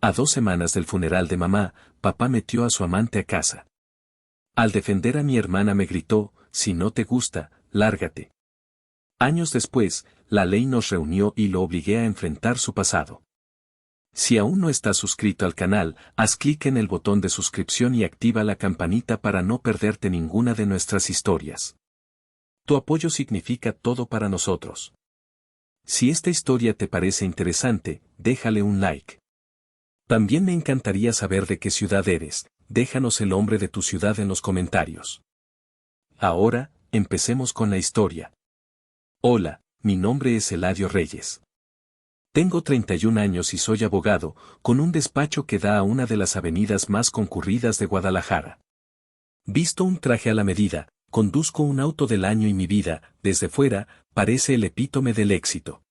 A 2 semanas del funeral de mamá, papá metió a su amante a casa. Al defender a mi hermana me gritó, si no te gusta, lárgate. Años después, la ley nos reunió y lo obligué a enfrentar su pasado. Si aún no estás suscrito al canal, haz clic en el botón de suscripción y activa la campanita para no perderte ninguna de nuestras historias. Tu apoyo significa todo para nosotros. Si esta historia te parece interesante, déjale un like. También me encantaría saber de qué ciudad eres, déjanos el nombre de tu ciudad en los comentarios. Ahora, empecemos con la historia. Hola, mi nombre es Eladio Reyes. Tengo 31 años y soy abogado, con un despacho que da a una de las avenidas más concurridas de Guadalajara. Visto un traje a la medida, conduzco un auto del año y mi vida, desde fuera, parece el epítome del éxito.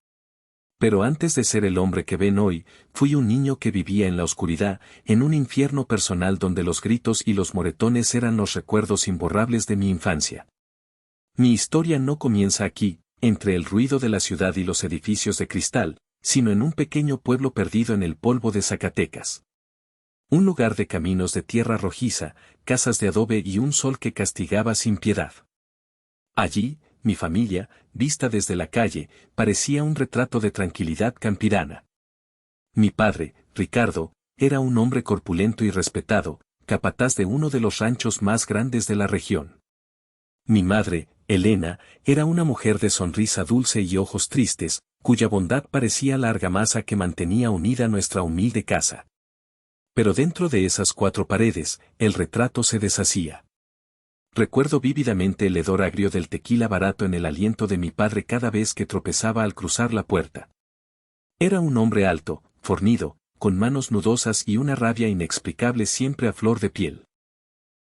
Pero antes de ser el hombre que ven hoy, fui un niño que vivía en la oscuridad, en un infierno personal donde los gritos y los moretones eran los recuerdos imborrables de mi infancia. Mi historia no comienza aquí, entre el ruido de la ciudad y los edificios de cristal, sino en un pequeño pueblo perdido en el polvo de Zacatecas. Un lugar de caminos de tierra rojiza, casas de adobe y un sol que castigaba sin piedad. Allí, mi familia, vista desde la calle, parecía un retrato de tranquilidad campirana. Mi padre, Ricardo, era un hombre corpulento y respetado, capataz de uno de los ranchos más grandes de la región. Mi madre, Elena, era una mujer de sonrisa dulce y ojos tristes, cuya bondad parecía la argamasa que mantenía unida nuestra humilde casa. Pero dentro de esas 4 paredes, el retrato se deshacía. Recuerdo vívidamente el hedor agrio del tequila barato en el aliento de mi padre cada vez que tropezaba al cruzar la puerta. Era un hombre alto, fornido, con manos nudosas y una rabia inexplicable siempre a flor de piel.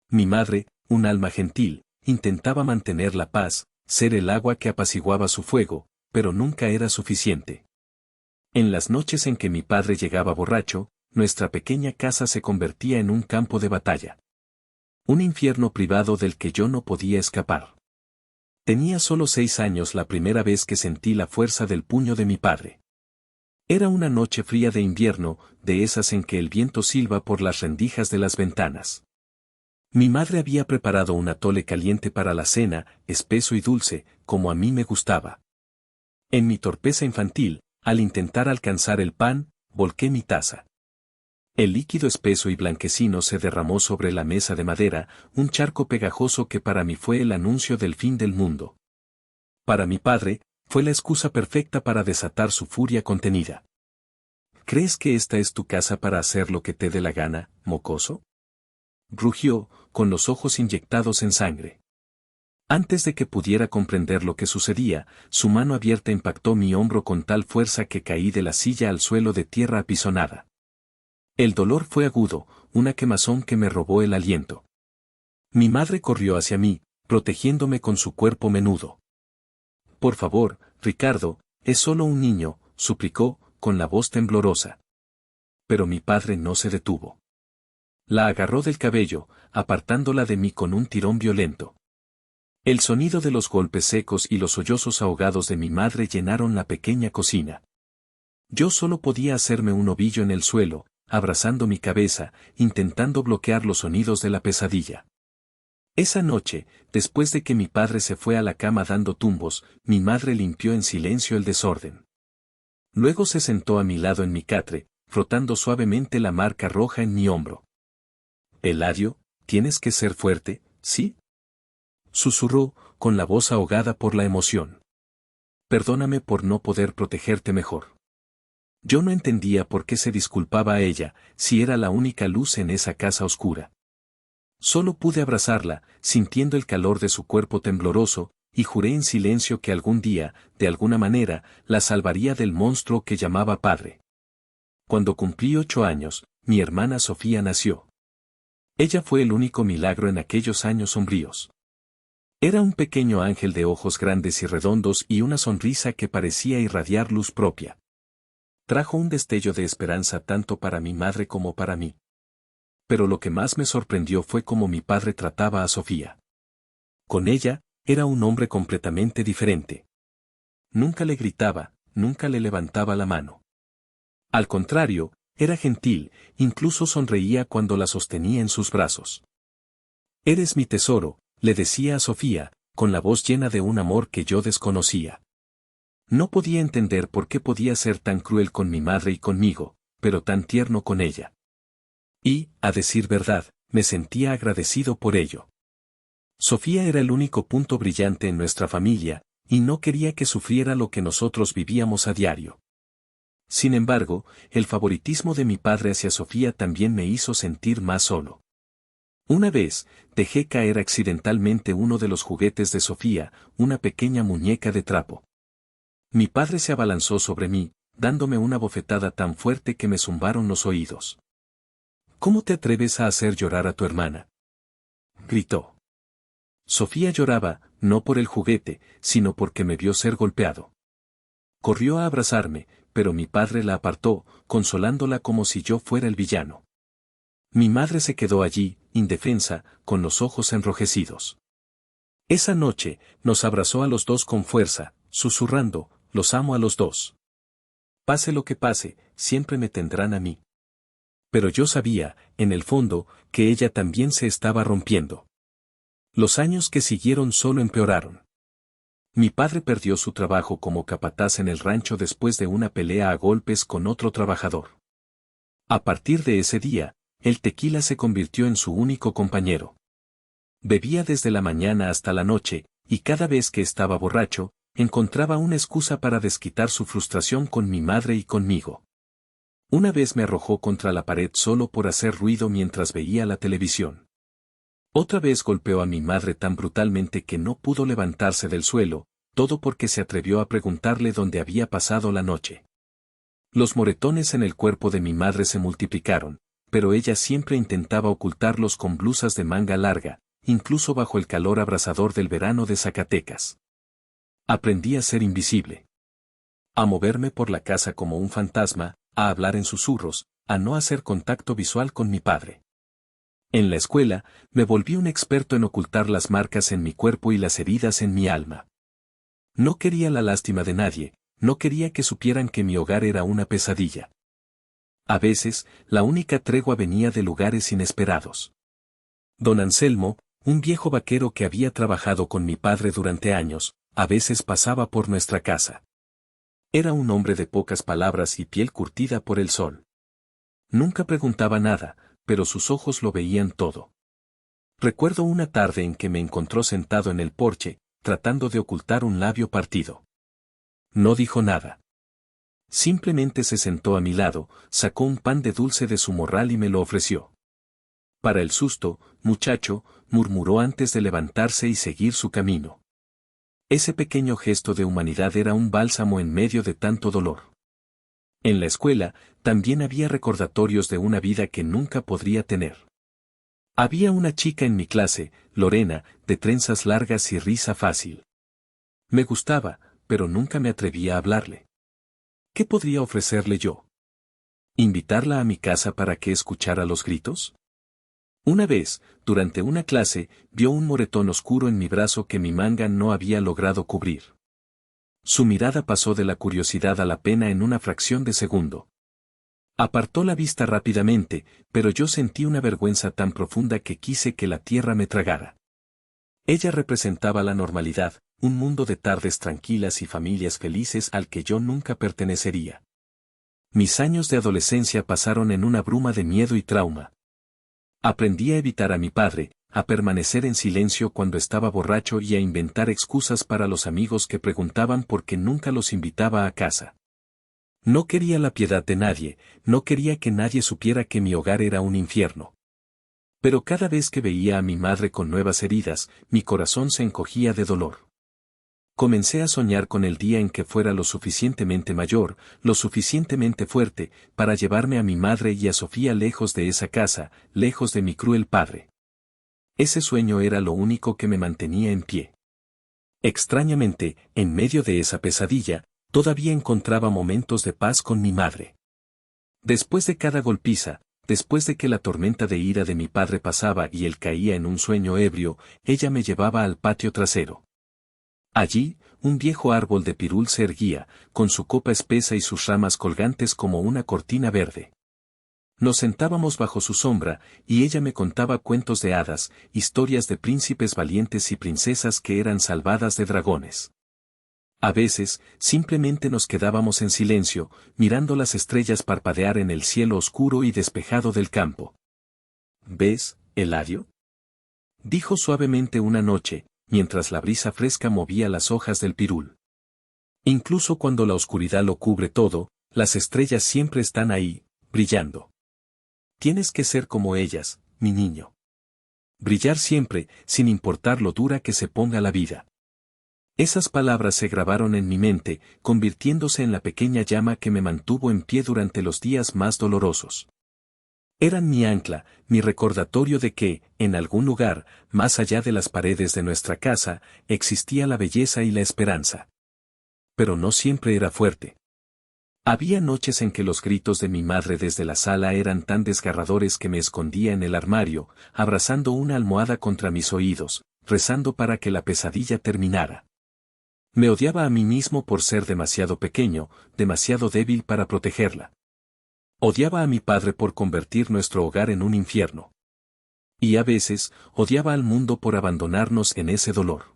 Mi madre, un alma gentil, intentaba mantener la paz, ser el agua que apaciguaba su fuego, pero nunca era suficiente. En las noches en que mi padre llegaba borracho, nuestra pequeña casa se convertía en un campo de batalla. Un infierno privado del que yo no podía escapar. Tenía solo 6 años la primera vez que sentí la fuerza del puño de mi padre. Era una noche fría de invierno, de esas en que el viento silba por las rendijas de las ventanas. Mi madre había preparado un atole caliente para la cena, espeso y dulce, como a mí me gustaba. En mi torpeza infantil, al intentar alcanzar el pan, volqué mi taza. El líquido espeso y blanquecino se derramó sobre la mesa de madera, un charco pegajoso que para mí fue el anuncio del fin del mundo. Para mi padre, fue la excusa perfecta para desatar su furia contenida. ¿Crees que esta es tu casa para hacer lo que te dé la gana, mocoso? Rugió, con los ojos inyectados en sangre. Antes de que pudiera comprender lo que sucedía, su mano abierta impactó mi hombro con tal fuerza que caí de la silla al suelo de tierra apisonada. El dolor fue agudo, una quemazón que me robó el aliento. Mi madre corrió hacia mí, protegiéndome con su cuerpo menudo. Por favor, Ricardo, es solo un niño, suplicó, con la voz temblorosa. Pero mi padre no se detuvo. La agarró del cabello, apartándola de mí con un tirón violento. El sonido de los golpes secos y los sollozos ahogados de mi madre llenaron la pequeña cocina. Yo solo podía hacerme un ovillo en el suelo, abrazando mi cabeza, intentando bloquear los sonidos de la pesadilla. Esa noche, después de que mi padre se fue a la cama dando tumbos, mi madre limpió en silencio el desorden. Luego se sentó a mi lado en mi catre, frotando suavemente la marca roja en mi hombro. Eladio, tienes que ser fuerte, ¿sí? Susurró, con la voz ahogada por la emoción. Perdóname por no poder protegerte mejor. Yo no entendía por qué se disculpaba a ella, si era la única luz en esa casa oscura. Solo pude abrazarla, sintiendo el calor de su cuerpo tembloroso, y juré en silencio que algún día, de alguna manera, la salvaría del monstruo que llamaba padre. Cuando cumplí 8 años, mi hermana Sofía nació. Ella fue el único milagro en aquellos años sombríos. Era un pequeño ángel de ojos grandes y redondos y una sonrisa que parecía irradiar luz propia. Trajo un destello de esperanza tanto para mi madre como para mí. Pero lo que más me sorprendió fue cómo mi padre trataba a Sofía. Con ella, era un hombre completamente diferente. Nunca le gritaba, nunca le levantaba la mano. Al contrario, Era gentil, incluso sonreía cuando la sostenía en sus brazos. «Eres mi tesoro», le decía a Sofía, con la voz llena de un amor que yo desconocía. No podía entender por qué podía ser tan cruel con mi madre y conmigo, pero tan tierno con ella. Y, a decir verdad, me sentía agradecido por ello. Sofía era el único punto brillante en nuestra familia, y no quería que sufriera lo que nosotros vivíamos a diario. Sin embargo, el favoritismo de mi padre hacia Sofía también me hizo sentir más solo. Una vez, dejé caer accidentalmente uno de los juguetes de Sofía, una pequeña muñeca de trapo. Mi padre se abalanzó sobre mí, dándome una bofetada tan fuerte que me zumbaron los oídos. «¿Cómo te atreves a hacer llorar a tu hermana?», gritó. Sofía lloraba, no por el juguete, sino porque me vio ser golpeado. Corrió a abrazarme, pero mi padre la apartó, consolándola como si yo fuera el villano. Mi madre se quedó allí, indefensa, con los ojos enrojecidos. Esa noche, nos abrazó a los dos con fuerza, susurrando: «Los amo a los dos. Pase lo que pase, siempre me tendrán a mí». Pero yo sabía, en el fondo, que ella también se estaba rompiendo. Los años que siguieron solo empeoraron. Mi padre perdió su trabajo como capataz en el rancho después de una pelea a golpes con otro trabajador. A partir de ese día, el tequila se convirtió en su único compañero. Bebía desde la mañana hasta la noche, y cada vez que estaba borracho, encontraba una excusa para desquitar su frustración con mi madre y conmigo. Una vez me arrojó contra la pared solo por hacer ruido mientras veía la televisión. Otra vez golpeó a mi madre tan brutalmente que no pudo levantarse del suelo, todo porque se atrevió a preguntarle dónde había pasado la noche. Los moretones en el cuerpo de mi madre se multiplicaron, pero ella siempre intentaba ocultarlos con blusas de manga larga, incluso bajo el calor abrasador del verano de Zacatecas. Aprendí a ser invisible. A moverme por la casa como un fantasma, a hablar en susurros, a no hacer contacto visual con mi padre. En la escuela, me volví un experto en ocultar las marcas en mi cuerpo y las heridas en mi alma. No quería la lástima de nadie, no quería que supieran que mi hogar era una pesadilla. A veces, la única tregua venía de lugares inesperados. Don Anselmo, un viejo vaquero que había trabajado con mi padre durante años, a veces pasaba por nuestra casa. Era un hombre de pocas palabras y piel curtida por el sol. Nunca preguntaba nada, pero sus ojos lo veían todo. Recuerdo una tarde en que me encontró sentado en el porche, tratando de ocultar un labio partido. No dijo nada. Simplemente se sentó a mi lado, sacó un pan de dulce de su morral y me lo ofreció. «Para el susto, muchacho», murmuró antes de levantarse y seguir su camino. Ese pequeño gesto de humanidad era un bálsamo en medio de tanto dolor. En la escuela, también había recordatorios de una vida que nunca podría tener. Había una chica en mi clase, Lorena, de trenzas largas y risa fácil. Me gustaba, pero nunca me atrevía a hablarle. ¿Qué podría ofrecerle yo? ¿Invitarla a mi casa para que escuchara los gritos? Una vez, durante una clase, vio un moretón oscuro en mi brazo que mi manga no había logrado cubrir. Su mirada pasó de la curiosidad a la pena en una fracción de segundo. Apartó la vista rápidamente, pero yo sentí una vergüenza tan profunda que quise que la tierra me tragara. Ella representaba la normalidad, un mundo de tardes tranquilas y familias felices al que yo nunca pertenecería. Mis años de adolescencia pasaron en una bruma de miedo y trauma. Aprendí a evitar a mi padre, a permanecer en silencio cuando estaba borracho y a inventar excusas para los amigos que preguntaban por qué nunca los invitaba a casa. No quería la piedad de nadie, no quería que nadie supiera que mi hogar era un infierno. Pero cada vez que veía a mi madre con nuevas heridas, mi corazón se encogía de dolor. Comencé a soñar con el día en que fuera lo suficientemente mayor, lo suficientemente fuerte, para llevarme a mi madre y a Sofía lejos de esa casa, lejos de mi cruel padre. Ese sueño era lo único que me mantenía en pie. Extrañamente, en medio de esa pesadilla, todavía encontraba momentos de paz con mi madre. Después de cada golpiza, después de que la tormenta de ira de mi padre pasaba y él caía en un sueño ebrio, ella me llevaba al patio trasero. Allí, un viejo árbol de pirul se erguía, con su copa espesa y sus ramas colgantes como una cortina verde. Nos sentábamos bajo su sombra, y ella me contaba cuentos de hadas, historias de príncipes valientes y princesas que eran salvadas de dragones. A veces, simplemente nos quedábamos en silencio, mirando las estrellas parpadear en el cielo oscuro y despejado del campo. ¿Ves, Eladio? Dijo suavemente una noche, mientras la brisa fresca movía las hojas del pirul. Incluso cuando la oscuridad lo cubre todo, las estrellas siempre están ahí, brillando. Tienes que ser como ellas, mi niño. Brillar siempre, sin importar lo dura que se ponga la vida. Esas palabras se grabaron en mi mente, convirtiéndose en la pequeña llama que me mantuvo en pie durante los días más dolorosos. Eran mi ancla, mi recordatorio de que, en algún lugar, más allá de las paredes de nuestra casa, existía la belleza y la esperanza. Pero no siempre era fuerte. Había noches en que los gritos de mi madre desde la sala eran tan desgarradores que me escondía en el armario, abrazando una almohada contra mis oídos, rezando para que la pesadilla terminara. Me odiaba a mí mismo por ser demasiado pequeño, demasiado débil para protegerla. Odiaba a mi padre por convertir nuestro hogar en un infierno. Y a veces, odiaba al mundo por abandonarnos en ese dolor.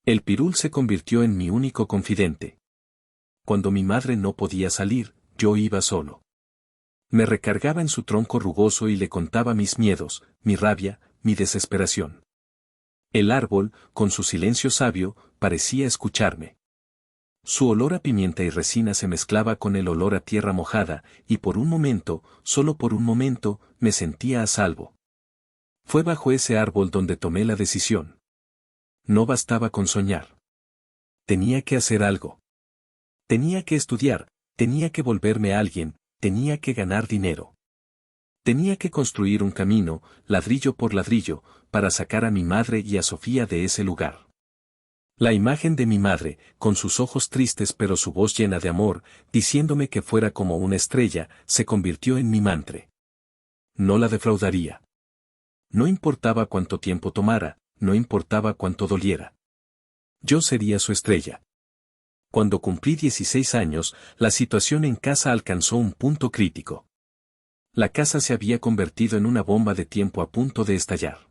El pirul se convirtió en mi único confidente. Cuando mi madre no podía salir, yo iba solo. Me recargaba en su tronco rugoso y le contaba mis miedos, mi rabia, mi desesperación. El árbol, con su silencio sabio, parecía escucharme. Su olor a pimienta y resina se mezclaba con el olor a tierra mojada, y por un momento, solo por un momento, me sentía a salvo. Fue bajo ese árbol donde tomé la decisión. No bastaba con soñar. Tenía que hacer algo. Tenía que estudiar, tenía que volverme alguien, tenía que ganar dinero. Tenía que construir un camino, ladrillo por ladrillo, para sacar a mi madre y a Sofía de ese lugar. La imagen de mi madre, con sus ojos tristes pero su voz llena de amor, diciéndome que fuera como una estrella, se convirtió en mi mantra. No la defraudaría. No importaba cuánto tiempo tomara, no importaba cuánto doliera. Yo sería su estrella. Cuando cumplí 16 años, la situación en casa alcanzó un punto crítico. La casa se había convertido en una bomba de tiempo a punto de estallar.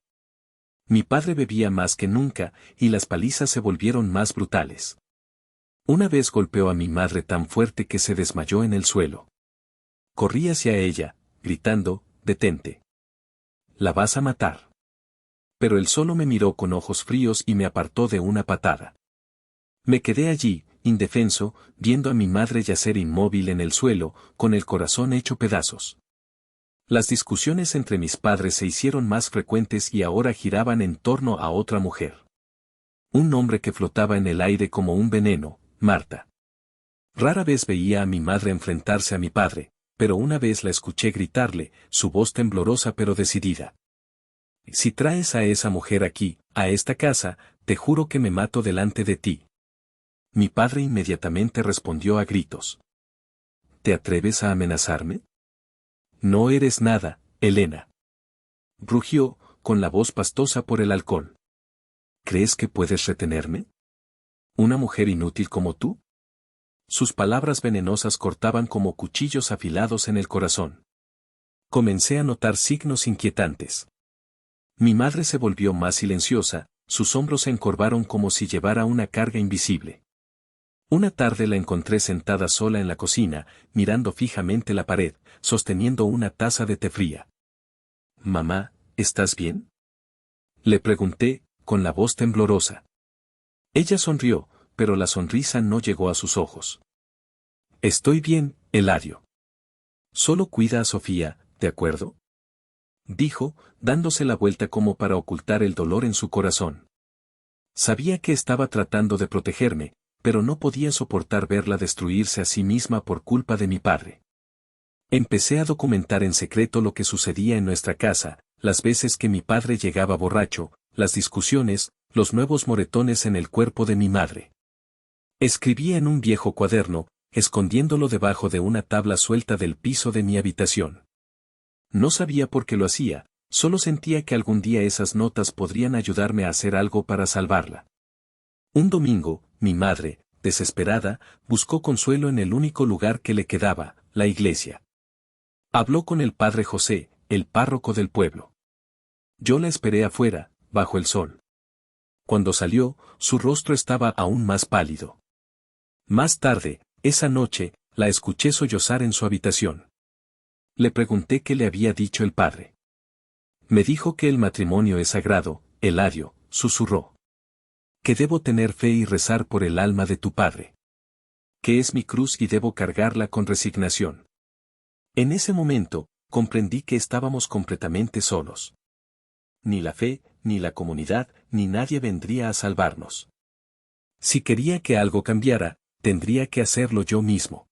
Mi padre bebía más que nunca, y las palizas se volvieron más brutales. Una vez golpeó a mi madre tan fuerte que se desmayó en el suelo. Corrí hacia ella, gritando, «¡Detente! La vas a matar». Pero él solo me miró con ojos fríos y me apartó de una patada. Me quedé allí, indefenso, viendo a mi madre yacer inmóvil en el suelo, con el corazón hecho pedazos. Las discusiones entre mis padres se hicieron más frecuentes y ahora giraban en torno a otra mujer. Un nombre que flotaba en el aire como un veneno, Marta. Rara vez veía a mi madre enfrentarse a mi padre, pero una vez la escuché gritarle, su voz temblorosa pero decidida. «Si traes a esa mujer aquí, a esta casa, te juro que me mato delante de ti». Mi padre inmediatamente respondió a gritos. «¿Te atreves a amenazarme? No eres nada, Elena». Rugió, con la voz pastosa por el alcohol. «¿Crees que puedes retenerme? ¿Una mujer inútil como tú?» Sus palabras venenosas cortaban como cuchillos afilados en el corazón. Comencé a notar signos inquietantes. Mi madre se volvió más silenciosa, sus hombros se encorvaron como si llevara una carga invisible. Una tarde la encontré sentada sola en la cocina, mirando fijamente la pared, sosteniendo una taza de té fría. «Mamá, ¿estás bien?», le pregunté, con la voz temblorosa. Ella sonrió, pero la sonrisa no llegó a sus ojos. «Estoy bien, Eladio. Solo cuida a Sofía, ¿de acuerdo?», dijo, dándose la vuelta como para ocultar el dolor en su corazón. Sabía que estaba tratando de protegerme, pero no podía soportar verla destruirse a sí misma por culpa de mi padre. Empecé a documentar en secreto lo que sucedía en nuestra casa, las veces que mi padre llegaba borracho, las discusiones, los nuevos moretones en el cuerpo de mi madre. Escribía en un viejo cuaderno, escondiéndolo debajo de una tabla suelta del piso de mi habitación. No sabía por qué lo hacía, solo sentía que algún día esas notas podrían ayudarme a hacer algo para salvarla. Un domingo, mi madre, desesperada, buscó consuelo en el único lugar que le quedaba, la iglesia. Habló con el padre José, el párroco del pueblo. Yo la esperé afuera, bajo el sol. Cuando salió, su rostro estaba aún más pálido. Más tarde, esa noche, la escuché sollozar en su habitación. Le pregunté qué le había dicho el padre. Me dijo que el matrimonio es sagrado, Eladio, susurró. Que debo tener fe y rezar por el alma de tu padre. Que es mi cruz y debo cargarla con resignación. En ese momento, comprendí que estábamos completamente solos. Ni la fe, ni la comunidad, ni nadie vendría a salvarnos. Si quería que algo cambiara, tendría que hacerlo yo mismo.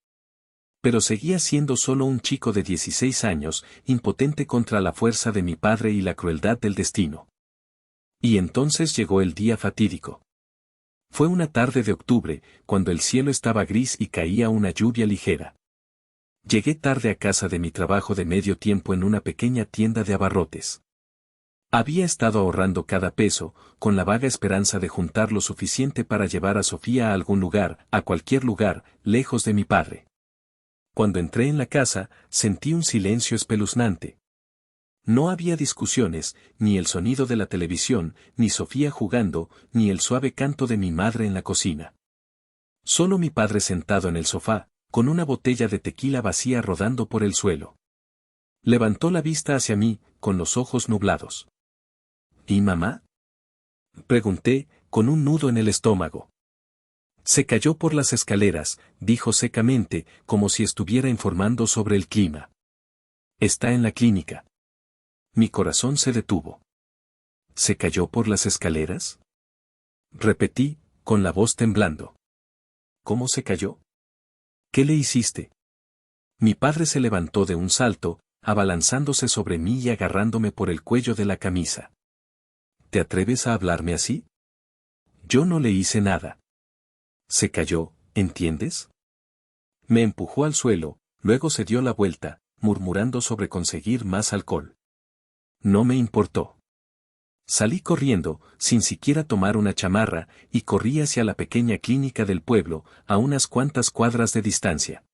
Pero seguía siendo solo un chico de 16 años, impotente contra la fuerza de mi padre y la crueldad del destino. Y entonces llegó el día fatídico. Fue una tarde de octubre, cuando el cielo estaba gris y caía una lluvia ligera. Llegué tarde a casa de mi trabajo de medio tiempo en una pequeña tienda de abarrotes. Había estado ahorrando cada peso, con la vaga esperanza de juntar lo suficiente para llevar a Sofía a algún lugar, a cualquier lugar, lejos de mi padre. Cuando entré en la casa, sentí un silencio espeluznante. No había discusiones, ni el sonido de la televisión, ni Sofía jugando, ni el suave canto de mi madre en la cocina. Solo mi padre sentado en el sofá, con una botella de tequila vacía rodando por el suelo. Levantó la vista hacia mí, con los ojos nublados. ¿Y mamá? Pregunté, con un nudo en el estómago. Se cayó por las escaleras, dijo secamente, como si estuviera informando sobre el clima. Está en la clínica. Mi corazón se detuvo. ¿Se cayó por las escaleras? Repetí, con la voz temblando. ¿Cómo se cayó? ¿Qué le hiciste? Mi padre se levantó de un salto, abalanzándose sobre mí y agarrándome por el cuello de la camisa. ¿Te atreves a hablarme así? Yo no le hice nada. Se cayó, ¿entiendes? Me empujó al suelo, luego se dio la vuelta, murmurando sobre conseguir más alcohol. No me importó. Salí corriendo, sin siquiera tomar una chamarra, y corrí hacia la pequeña clínica del pueblo, a unas cuantas cuadras de distancia.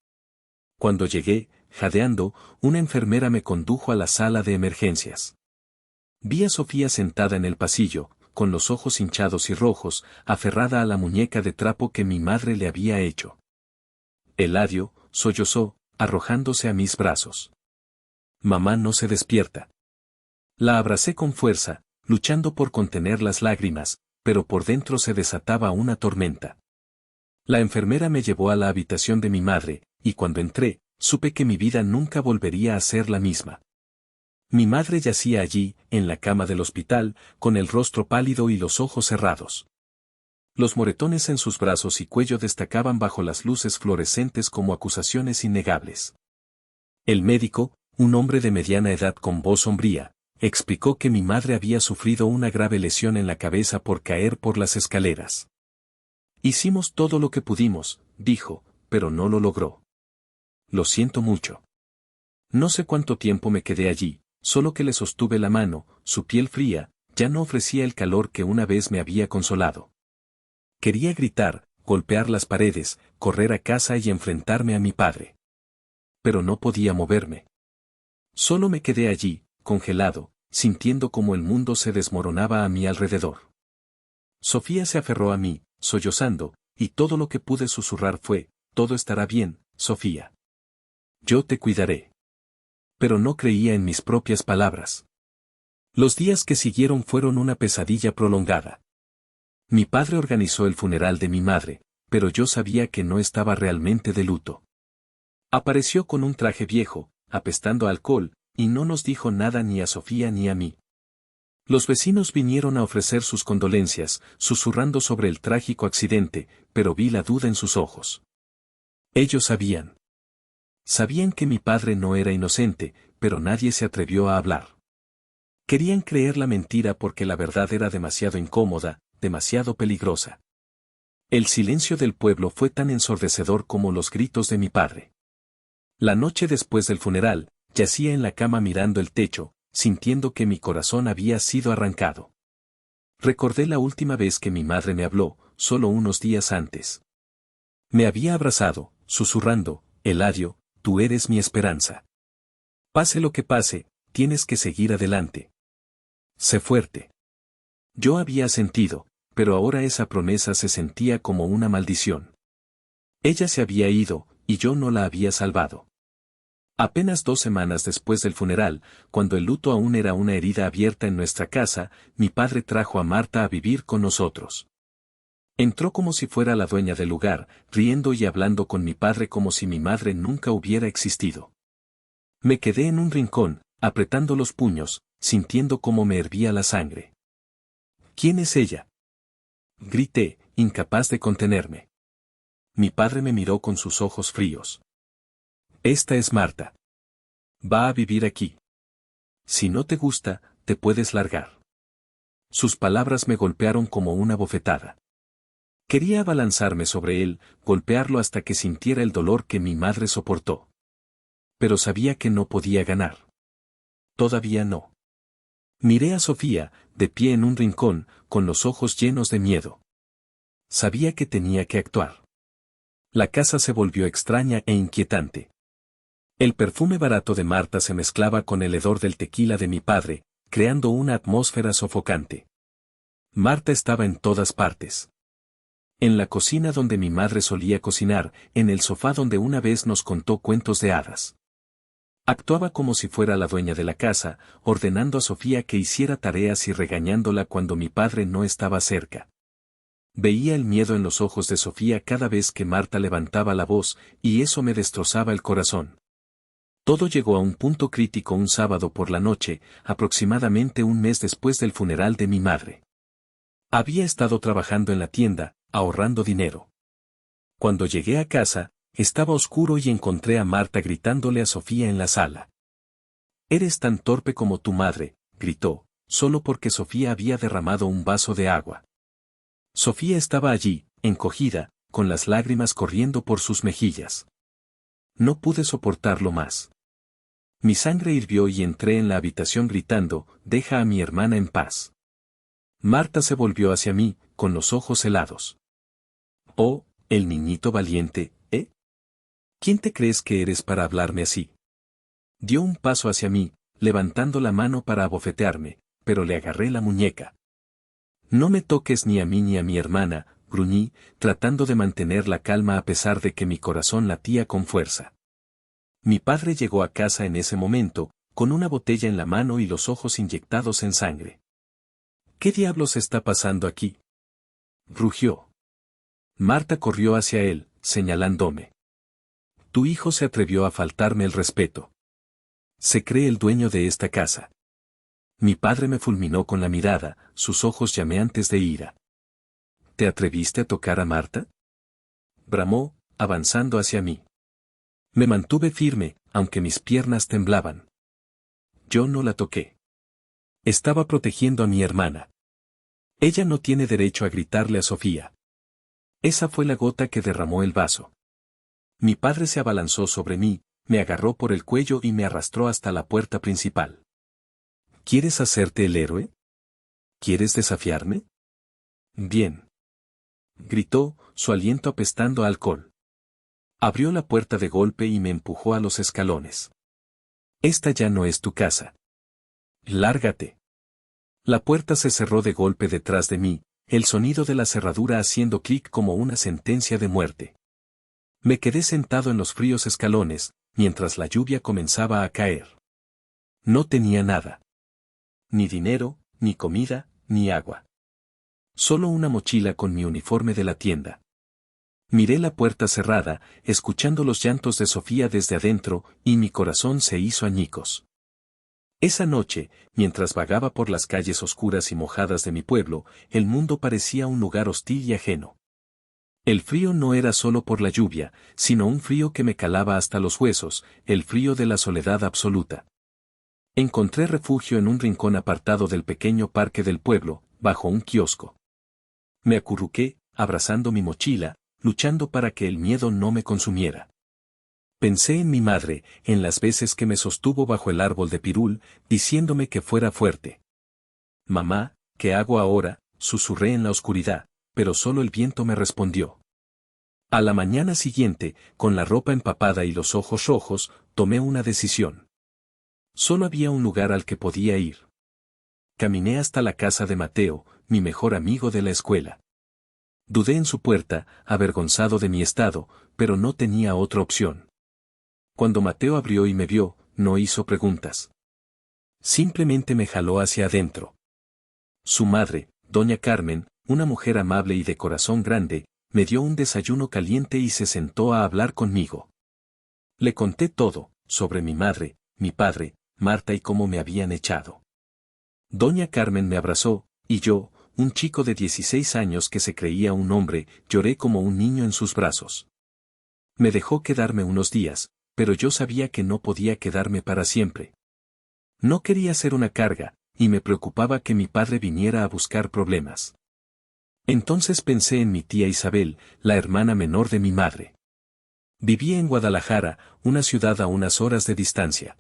Cuando llegué, jadeando, una enfermera me condujo a la sala de emergencias. Vi a Sofía sentada en el pasillo, con los ojos hinchados y rojos, aferrada a la muñeca de trapo que mi madre le había hecho. Eladio, sollozó, arrojándose a mis brazos. Mamá no se despierta. La abracé con fuerza, luchando por contener las lágrimas, pero por dentro se desataba una tormenta. La enfermera me llevó a la habitación de mi madre, y cuando entré, supe que mi vida nunca volvería a ser la misma. Mi madre yacía allí, en la cama del hospital, con el rostro pálido y los ojos cerrados. Los moretones en sus brazos y cuello destacaban bajo las luces fluorescentes como acusaciones innegables. El médico, un hombre de mediana edad con voz sombría, explicó que mi madre había sufrido una grave lesión en la cabeza por caer por las escaleras. Hicimos todo lo que pudimos, dijo, pero no lo logró. Lo siento mucho. No sé cuánto tiempo me quedé allí. Solo que le sostuve la mano, su piel fría, ya no ofrecía el calor que una vez me había consolado. Quería gritar, golpear las paredes, correr a casa y enfrentarme a mi padre. Pero no podía moverme. Solo me quedé allí, congelado, sintiendo como el mundo se desmoronaba a mi alrededor. Sofía se aferró a mí, sollozando, y todo lo que pude susurrar fue, todo estará bien, Sofía. Yo te cuidaré. Pero no creía en mis propias palabras. Los días que siguieron fueron una pesadilla prolongada. Mi padre organizó el funeral de mi madre, pero yo sabía que no estaba realmente de luto. Apareció con un traje viejo, apestando a alcohol, y no nos dijo nada ni a Sofía ni a mí. Los vecinos vinieron a ofrecer sus condolencias, susurrando sobre el trágico accidente, pero vi la duda en sus ojos. Ellos sabían. Sabían que mi padre no era inocente, pero nadie se atrevió a hablar. Querían creer la mentira porque la verdad era demasiado incómoda, demasiado peligrosa. El silencio del pueblo fue tan ensordecedor como los gritos de mi padre. La noche después del funeral, yacía en la cama mirando el techo, sintiendo que mi corazón había sido arrancado. Recordé la última vez que mi madre me habló, solo unos días antes. Me había abrazado, susurrando, Eladio, tú eres mi esperanza. Pase lo que pase, tienes que seguir adelante. Sé fuerte. Yo había sentido, pero ahora esa promesa se sentía como una maldición. Ella se había ido, y yo no la había salvado. Apenas 2 semanas después del funeral, cuando el luto aún era una herida abierta en nuestra casa, mi padre trajo a Marta a vivir con nosotros. Entró como si fuera la dueña del lugar, riendo y hablando con mi padre como si mi madre nunca hubiera existido. Me quedé en un rincón, apretando los puños, sintiendo cómo me hervía la sangre. ¿Quién es ella?, grité, incapaz de contenerme. Mi padre me miró con sus ojos fríos. Esta es Marta. Va a vivir aquí. Si no te gusta, te puedes largar. Sus palabras me golpearon como una bofetada. Quería abalanzarme sobre él, golpearlo hasta que sintiera el dolor que mi madre soportó. Pero sabía que no podía ganar. Todavía no. Miré a Sofía, de pie en un rincón, con los ojos llenos de miedo. Sabía que tenía que actuar. La casa se volvió extraña e inquietante. El perfume barato de Marta se mezclaba con el hedor del tequila de mi padre, creando una atmósfera sofocante. Marta estaba en todas partes. En la cocina donde mi madre solía cocinar, en el sofá donde una vez nos contó cuentos de hadas. Actuaba como si fuera la dueña de la casa, ordenando a Sofía que hiciera tareas y regañándola cuando mi padre no estaba cerca. Veía el miedo en los ojos de Sofía cada vez que Marta levantaba la voz, y eso me destrozaba el corazón. Todo llegó a un punto crítico un sábado por la noche, aproximadamente un mes después del funeral de mi madre. Había estado trabajando en la tienda, ahorrando dinero. Cuando llegué a casa, estaba oscuro y encontré a Marta gritándole a Sofía en la sala. «Eres tan torpe como tu madre», gritó, solo porque Sofía había derramado un vaso de agua. Sofía estaba allí, encogida, con las lágrimas corriendo por sus mejillas. No pude soportarlo más. Mi sangre hirvió y entré en la habitación gritando, «Deja a mi hermana en paz». Marta se volvió hacia mí, con los ojos helados. «Oh, el niñito valiente, ¿eh? ¿Quién te crees que eres para hablarme así?». Dio un paso hacia mí, levantando la mano para abofetearme, pero le agarré la muñeca. «No me toques ni a mí ni a mi hermana», gruñí, tratando de mantener la calma a pesar de que mi corazón latía con fuerza. Mi padre llegó a casa en ese momento, con una botella en la mano y los ojos inyectados en sangre. «¿Qué diablos está pasando aquí?», rugió. Marta corrió hacia él, señalándome. «Tu hijo se atrevió a faltarme el respeto. Se cree el dueño de esta casa». Mi padre me fulminó con la mirada, sus ojos llameantes de ira. «¿Te atreviste a tocar a Marta?», bramó, avanzando hacia mí. Me mantuve firme, aunque mis piernas temblaban. Yo no la toqué. Estaba protegiendo a mi hermana. Ella no tiene derecho a gritarle a Sofía. Esa fue la gota que derramó el vaso. Mi padre se abalanzó sobre mí, me agarró por el cuello y me arrastró hasta la puerta principal. ¿Quieres hacerte el héroe? ¿Quieres desafiarme? Bien. Gritó, su aliento apestando a alcohol. Abrió la puerta de golpe y me empujó a los escalones. «Esta ya no es tu casa. Lárgate». La puerta se cerró de golpe detrás de mí, el sonido de la cerradura haciendo clic como una sentencia de muerte. Me quedé sentado en los fríos escalones, mientras la lluvia comenzaba a caer. No tenía nada. Ni dinero, ni comida, ni agua. Solo una mochila con mi uniforme de la tienda. Miré la puerta cerrada, escuchando los llantos de Sofía desde adentro, y mi corazón se hizo añicos. Esa noche, mientras vagaba por las calles oscuras y mojadas de mi pueblo, el mundo parecía un lugar hostil y ajeno. El frío no era solo por la lluvia, sino un frío que me calaba hasta los huesos, el frío de la soledad absoluta. Encontré refugio en un rincón apartado del pequeño parque del pueblo, bajo un kiosco. Me acurruqué, abrazando mi mochila, luchando para que el miedo no me consumiera. Pensé en mi madre, en las veces que me sostuvo bajo el árbol de pirul, diciéndome que fuera fuerte. «Mamá, ¿qué hago ahora?», susurré en la oscuridad, pero solo el viento me respondió. A la mañana siguiente, con la ropa empapada y los ojos rojos, tomé una decisión. Solo había un lugar al que podía ir. Caminé hasta la casa de Mateo, mi mejor amigo de la escuela. Dudé en su puerta, avergonzado de mi estado, pero no tenía otra opción. Cuando Mateo abrió y me vio, no hizo preguntas. Simplemente me jaló hacia adentro. Su madre, doña Carmen, una mujer amable y de corazón grande, me dio un desayuno caliente y se sentó a hablar conmigo. Le conté todo, sobre mi madre, mi padre, Marta y cómo me habían echado. Doña Carmen me abrazó, y yo, un chico de 16 años que se creía un hombre, lloré como un niño en sus brazos. Me dejó quedarme unos días, pero yo sabía que no podía quedarme para siempre. No quería ser una carga, y me preocupaba que mi padre viniera a buscar problemas. Entonces pensé en mi tía Isabel, la hermana menor de mi madre. Vivía en Guadalajara, una ciudad a unas horas de distancia.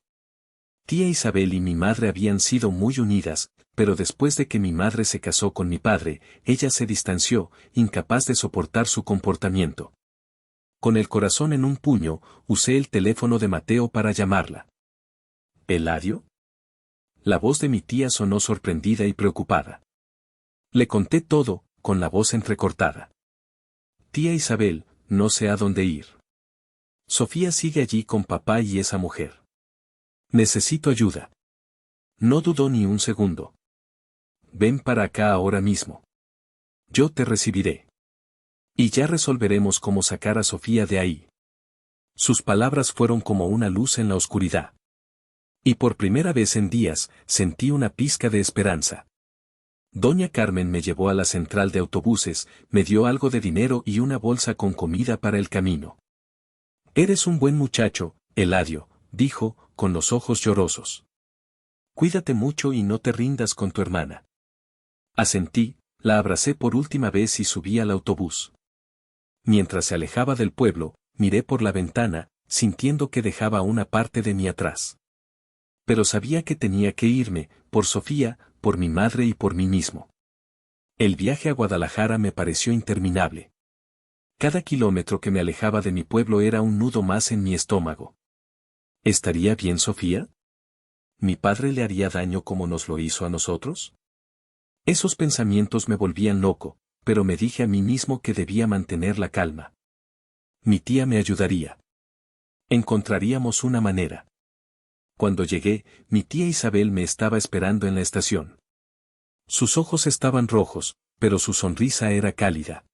Tía Isabel y mi madre habían sido muy unidas, pero después de que mi madre se casó con mi padre, ella se distanció, incapaz de soportar su comportamiento. Con el corazón en un puño, usé el teléfono de Mateo para llamarla. ¿Eladio? La voz de mi tía sonó sorprendida y preocupada. Le conté todo, con la voz entrecortada. Tía Isabel, no sé a dónde ir. Sofía sigue allí con papá y esa mujer. Necesito ayuda. No dudó ni un segundo. Ven para acá ahora mismo. Yo te recibiré. Y ya resolveremos cómo sacar a Sofía de ahí. Sus palabras fueron como una luz en la oscuridad. Y por primera vez en días, sentí una pizca de esperanza. Doña Carmen me llevó a la central de autobuses, me dio algo de dinero y una bolsa con comida para el camino. Eres un buen muchacho, Eladio, dijo, con los ojos llorosos. Cuídate mucho y no te rindas con tu hermana. Asentí, la abracé por última vez y subí al autobús. Mientras se alejaba del pueblo, miré por la ventana, sintiendo que dejaba una parte de mí atrás. Pero sabía que tenía que irme, por Sofía, por mi madre y por mí mismo. El viaje a Guadalajara me pareció interminable. Cada kilómetro que me alejaba de mi pueblo era un nudo más en mi estómago. ¿Estaría bien Sofía? ¿Mi padre le haría daño como nos lo hizo a nosotros? Esos pensamientos me volvían loco, pero me dije a mí mismo que debía mantener la calma. Mi tía me ayudaría. Encontraríamos una manera. Cuando llegué, mi tía Isabel me estaba esperando en la estación. Sus ojos estaban rojos, pero su sonrisa era cálida.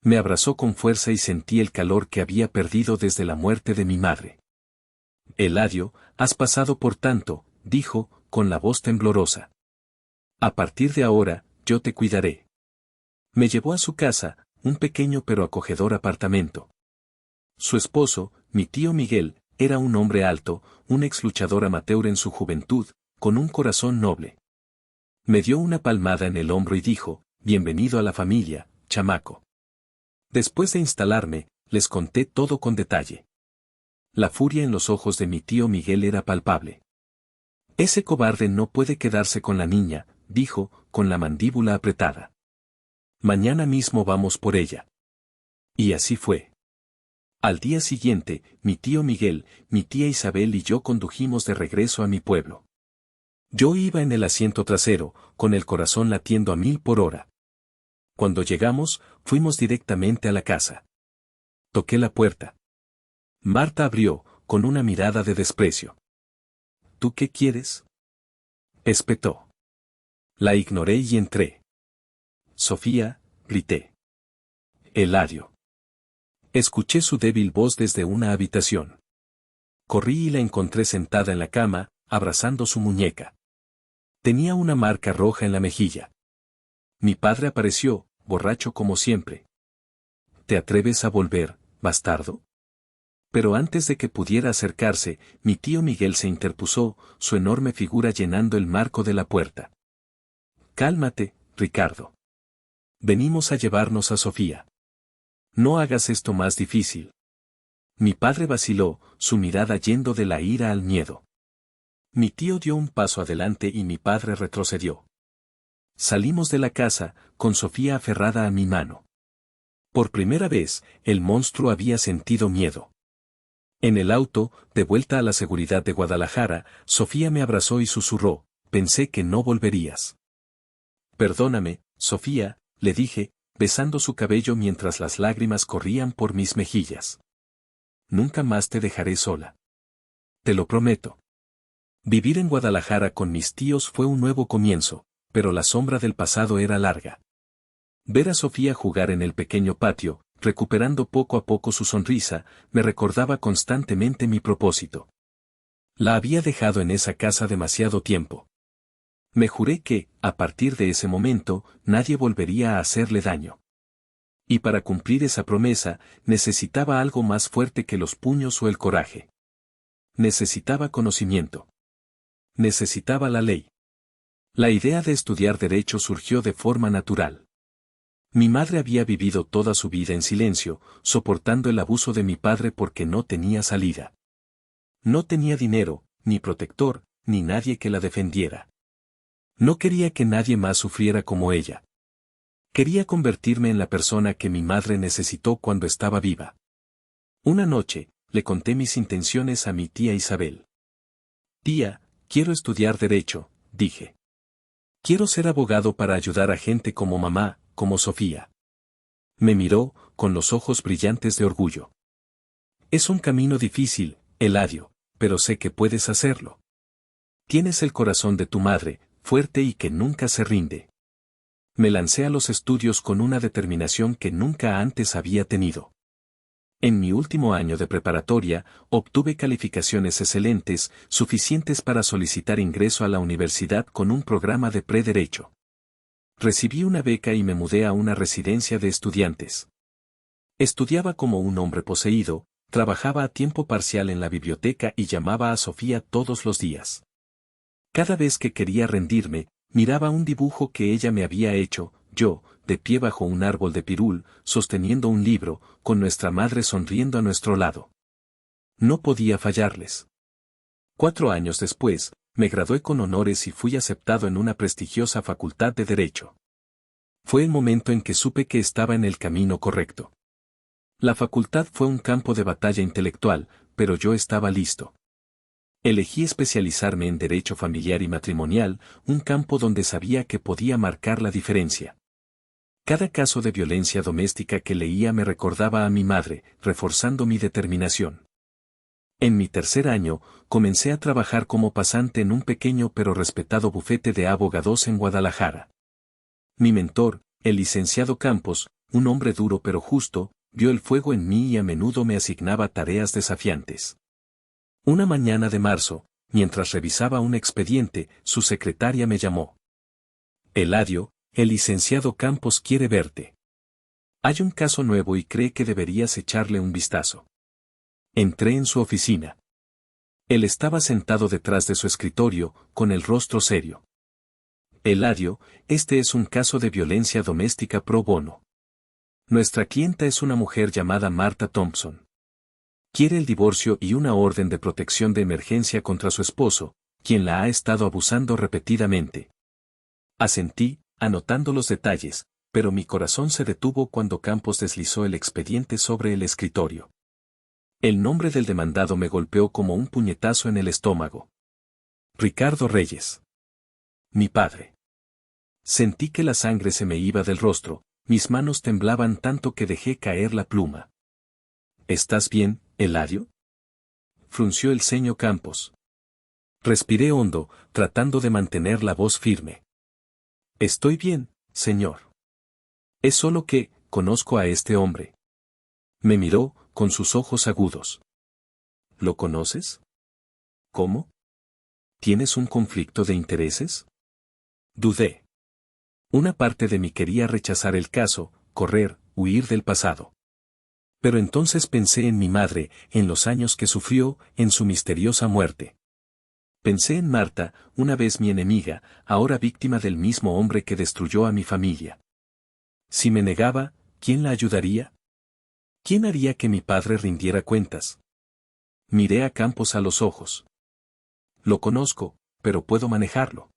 Me abrazó con fuerza y sentí el calor que había perdido desde la muerte de mi madre. Eladio, has pasado por tanto, dijo, con la voz temblorosa. A partir de ahora, yo te cuidaré. Me llevó a su casa, un pequeño pero acogedor apartamento. Su esposo, mi tío Miguel, era un hombre alto, un ex luchador amateur en su juventud, con un corazón noble. Me dio una palmada en el hombro y dijo, bienvenido a la familia, chamaco. Después de instalarme, les conté todo con detalle. La furia en los ojos de mi tío Miguel era palpable. Ese cobarde no puede quedarse con la niña, dijo, con la mandíbula apretada. Mañana mismo vamos por ella. Y así fue. Al día siguiente, mi tío Miguel, mi tía Isabel y yo condujimos de regreso a mi pueblo. Yo iba en el asiento trasero, con el corazón latiendo a 1000 por hora. Cuando llegamos, fuimos directamente a la casa. Toqué la puerta. Marta abrió, con una mirada de desprecio. ¿Tú qué quieres? Espetó. La ignoré y entré. Sofía, grité. Eladio. Escuché su débil voz desde una habitación. Corrí y la encontré sentada en la cama, abrazando su muñeca. Tenía una marca roja en la mejilla. Mi padre apareció, borracho como siempre. ¿Te atreves a volver, bastardo? Pero antes de que pudiera acercarse, mi tío Miguel se interpuso, su enorme figura llenando el marco de la puerta. Cálmate, Ricardo. Venimos a llevarnos a Sofía. No hagas esto más difícil. Mi padre vaciló, su mirada yendo de la ira al miedo. Mi tío dio un paso adelante y mi padre retrocedió. Salimos de la casa, con Sofía aferrada a mi mano. Por primera vez, el monstruo había sentido miedo. En el auto, de vuelta a la seguridad de Guadalajara, Sofía me abrazó y susurró, pensé que no volverías. Perdóname, Sofía, le dije, besando su cabello mientras las lágrimas corrían por mis mejillas. Nunca más te dejaré sola. Te lo prometo. Vivir en Guadalajara con mis tíos fue un nuevo comienzo, pero la sombra del pasado era larga. Ver a Sofía jugar en el pequeño patio, recuperando poco a poco su sonrisa, me recordaba constantemente mi propósito. La había dejado en esa casa demasiado tiempo. Me juré que, a partir de ese momento, nadie volvería a hacerle daño. Y para cumplir esa promesa, necesitaba algo más fuerte que los puños o el coraje. Necesitaba conocimiento. Necesitaba la ley. La idea de estudiar derecho surgió de forma natural. Mi madre había vivido toda su vida en silencio, soportando el abuso de mi padre porque no tenía salida. No tenía dinero, ni protector, ni nadie que la defendiera. No quería que nadie más sufriera como ella. Quería convertirme en la persona que mi madre necesitó cuando estaba viva. Una noche, le conté mis intenciones a mi tía Isabel. Tía, quiero estudiar derecho, dije. Quiero ser abogado para ayudar a gente como mamá, como Sofía. Me miró, con los ojos brillantes de orgullo. Es un camino difícil, Eladio, pero sé que puedes hacerlo. Tienes el corazón de tu madre, fuerte y que nunca se rinde. Me lancé a los estudios con una determinación que nunca antes había tenido. En mi último año de preparatoria, obtuve calificaciones excelentes, suficientes para solicitar ingreso a la universidad con un programa de prederecho. Recibí una beca y me mudé a una residencia de estudiantes. Estudiaba como un hombre poseído, trabajaba a tiempo parcial en la biblioteca y llamaba a Sofía todos los días. Cada vez que quería rendirme, miraba un dibujo que ella me había hecho, yo, de pie bajo un árbol de pirul, sosteniendo un libro, con nuestra madre sonriendo a nuestro lado. No podía fallarles. 4 años después, me gradué con honores y fui aceptado en una prestigiosa facultad de Derecho. Fue el momento en que supe que estaba en el camino correcto. La facultad fue un campo de batalla intelectual, pero yo estaba listo. Elegí especializarme en Derecho Familiar y Matrimonial, un campo donde sabía que podía marcar la diferencia. Cada caso de violencia doméstica que leía me recordaba a mi madre, reforzando mi determinación. En mi tercer año, comencé a trabajar como pasante en un pequeño pero respetado bufete de abogados en Guadalajara. Mi mentor, el licenciado Campos, un hombre duro pero justo, vio el fuego en mí y a menudo me asignaba tareas desafiantes. Una mañana de marzo, mientras revisaba un expediente, su secretaria me llamó. Eladio, el licenciado Campos quiere verte. Hay un caso nuevo y cree que deberías echarle un vistazo. Entré en su oficina. Él estaba sentado detrás de su escritorio, con el rostro serio. Eladio, este es un caso de violencia doméstica pro bono. Nuestra clienta es una mujer llamada Martha Thompson. Quiere el divorcio y una orden de protección de emergencia contra su esposo, quien la ha estado abusando repetidamente. Asentí, anotando los detalles, pero mi corazón se detuvo cuando Campos deslizó el expediente sobre el escritorio. El nombre del demandado me golpeó como un puñetazo en el estómago. Ricardo Reyes. Mi padre. Sentí que la sangre se me iba del rostro, mis manos temblaban tanto que dejé caer la pluma. ¿Estás bien, Eladio? Frunció el ceño Campos. Respiré hondo, tratando de mantener la voz firme. Estoy bien, señor. Es solo que, conozco a este hombre. Me miró, con sus ojos agudos. ¿Lo conoces? ¿Cómo? ¿Tienes un conflicto de intereses? Dudé. Una parte de mí quería rechazar el caso, correr, huir del pasado. Pero entonces pensé en mi madre, en los años que sufrió, en su misteriosa muerte. Pensé en Marta, una vez mi enemiga, ahora víctima del mismo hombre que destruyó a mi familia. Si me negaba, ¿quién la ayudaría? ¿Quién haría que mi padre rindiera cuentas? Miré a Campos a los ojos. Lo conozco, pero puedo manejarlo.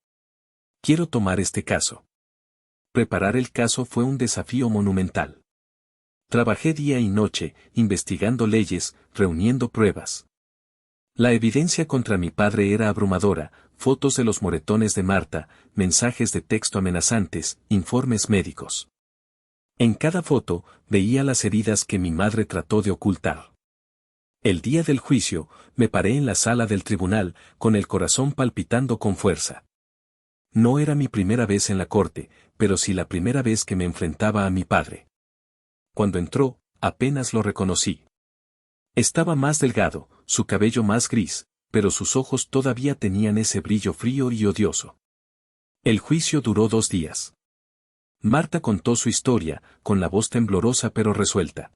Quiero tomar este caso. Preparar el caso fue un desafío monumental. Trabajé día y noche, investigando leyes, reuniendo pruebas. La evidencia contra mi padre era abrumadora: fotos de los moretones de Marta, mensajes de texto amenazantes, informes médicos. En cada foto, veía las heridas que mi madre trató de ocultar. El día del juicio, me paré en la sala del tribunal, con el corazón palpitando con fuerza. No era mi primera vez en la corte, pero sí la primera vez que me enfrentaba a mi padre. Cuando entró, apenas lo reconocí. Estaba más delgado, su cabello más gris, pero sus ojos todavía tenían ese brillo frío y odioso. El juicio duró 2 días. Marta contó su historia, con la voz temblorosa pero resuelta.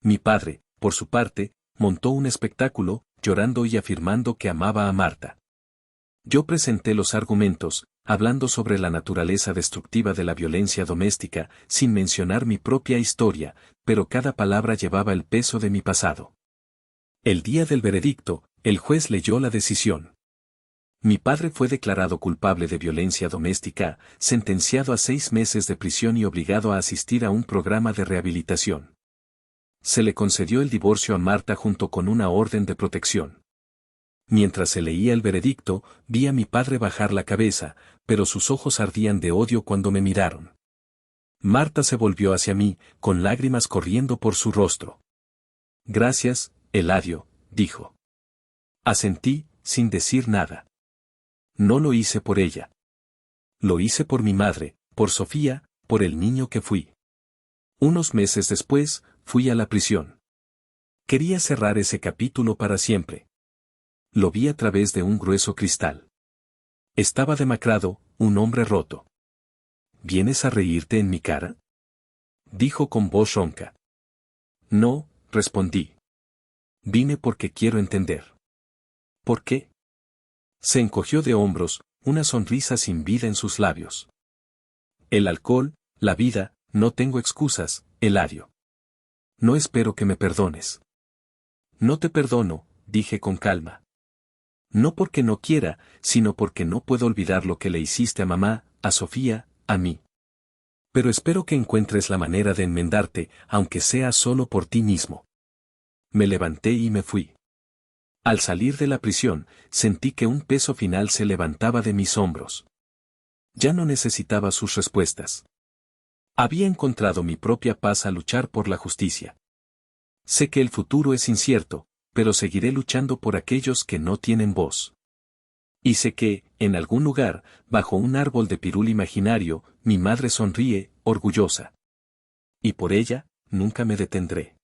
Mi padre, por su parte, montó un espectáculo, llorando y afirmando que amaba a Marta. Yo presenté los argumentos, hablando sobre la naturaleza destructiva de la violencia doméstica, sin mencionar mi propia historia, pero cada palabra llevaba el peso de mi pasado. El día del veredicto, el juez leyó la decisión. Mi padre fue declarado culpable de violencia doméstica, sentenciado a 6 meses de prisión y obligado a asistir a un programa de rehabilitación. Se le concedió el divorcio a Marta junto con una orden de protección. Mientras se leía el veredicto, vi a mi padre bajar la cabeza, pero sus ojos ardían de odio cuando me miraron. Marta se volvió hacia mí, con lágrimas corriendo por su rostro. Gracias, Eladio, dijo. Asentí, sin decir nada. No lo hice por ella. Lo hice por mi madre, por Sofía, por el niño que fui. Unos meses después, fui a la prisión. Quería cerrar ese capítulo para siempre. Lo vi a través de un grueso cristal. Estaba demacrado, un hombre roto. ¿Vienes a reírte en mi cara?, dijo con voz ronca. No, respondí. Vine porque quiero entender. ¿Por qué? Se encogió de hombros, una sonrisa sin vida en sus labios. El alcohol, la vida, no tengo excusas, Eladio. No espero que me perdones. No te perdono, dije con calma. No porque no quiera, sino porque no puedo olvidar lo que le hiciste a mamá, a Sofía, a mí. Pero espero que encuentres la manera de enmendarte, aunque sea solo por ti mismo. Me levanté y me fui. Al salir de la prisión, sentí que un peso final se levantaba de mis hombros. Ya no necesitaba sus respuestas. Había encontrado mi propia paz al luchar por la justicia. Sé que el futuro es incierto, pero seguiré luchando por aquellos que no tienen voz. Y sé que, en algún lugar, bajo un árbol de pirul imaginario, mi madre sonríe, orgullosa. Y por ella, nunca me detendré.